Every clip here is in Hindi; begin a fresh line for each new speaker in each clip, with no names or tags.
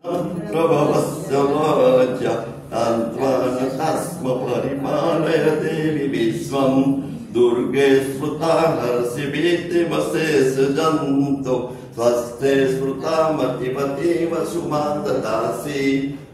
प्रभवस्य वाच्या तान्त्वानतास्म परिपालय देवी विश्वं दुर्गे स्मृता हर्षि भीतिमशेष जन्तु स्वस्थे स्मृता मतिमतीव सुमाददासि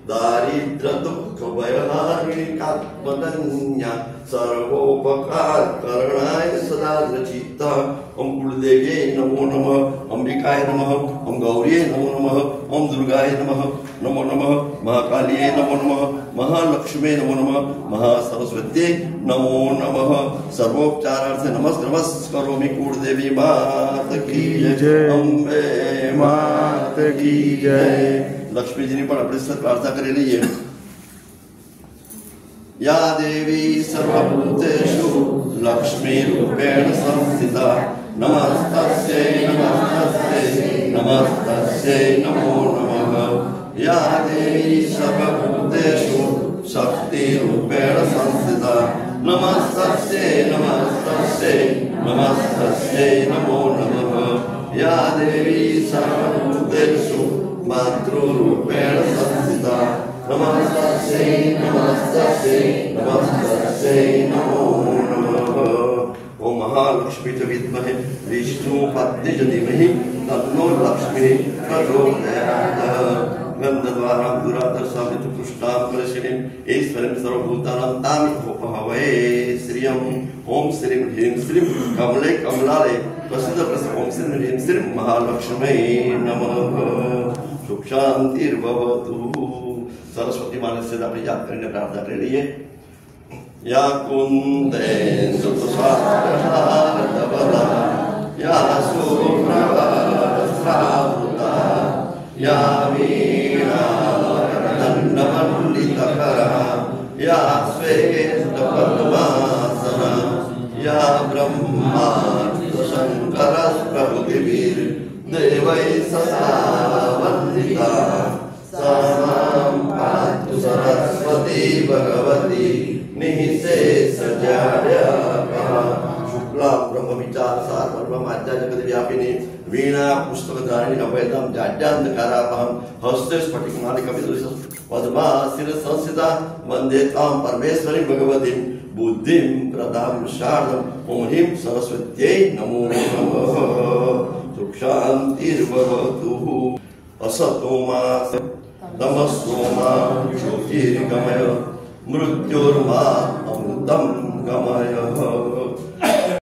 दारिद्र दुःख भयहारिणी कात्मदन्या सर्वोपकार करणाय सदा रचिता ओम कुलदेव्यै नमो नमः अंबिकाय नमः ओम गौर्यै नमो नमः ओम दुर्गाय नमः नमो नमः महाकालिये नमो नमः महालक्ष्मी नमो नमः महासरस्वत्यै नमो नमः सर्वोपचारार्थे नमस्करोमि कुलदेवी मात की जय अंबे मात की जय। लक्ष्मी जी ने पण अपने साथ प्रार्थना करेली है। या देवी सर्वभूतेषु लक्ष्मी रूपेण संस्थिता नमस्तस्यै नमस्तस्यै नमस्तस्यै नमो नमः। या देवी सर्वभूतेषु शक्ति रूपेण संस्थिता नमस्तस्यै नमस्तस्यै नमस्तस्यै नमो नमः। या देवी सर्वभूतेषु मातृरूपेण संस्थिता नमस्तस्यै नमस्तस्यै नमस्तस्यै नमो नमः। ओम महालक्ष्मी च विद्महे विष्णुपत्नी च धीमहि तन्नो लक्ष्मी प्रचोदयात्। गन्धद्वारा दुरादर्शामित पुष्टापरशिनीं ईश्वरीं सर्वभूतानां तामिहोपहवये श्रियं ओम श्रीं ह्रीं श्रीं कमले कमलालये प्रसिद्ध ओम श्रीं ह्रीं श्रीं महालक्ष्मी नमः। सुख शांतिर्भवतु। सरस्वती माने से अपनी याद करने प्रार्थना कर रही है। या कुंदेन्दु तुषारहारधवला या शुभ्रवस्त्रावृता या वीणाकरदण्डमण्डितकरा या श्वेतपद्मासना या ब्रह्माण्डशङ्करप्रभृतिभिर्देवैः सदा वन्दिता सा मां पातु सरस्वती भगवती निःशेषजाड्यापहा। शुक्लां ब्रह्मविचारसार परब्रह्माद्या जगद्व्यापिनी वीणा पुस्तकधारिणी अभयदां जाड्यान्धकारापहं हस्ते स्फटिकमालिकाविदुषः पद्मासने संस्थिता वन्दे तां परमेश्वरीं भगवतीं बुद्धिं प्रदां शारदम् ओम ह्रीं सरस्वत्यै नमो नमः। सुख शान्तिर्भवतु। असतो मा तमसो मा ज्योतिर्गमय मृत्योर्मा अमृतं गमय।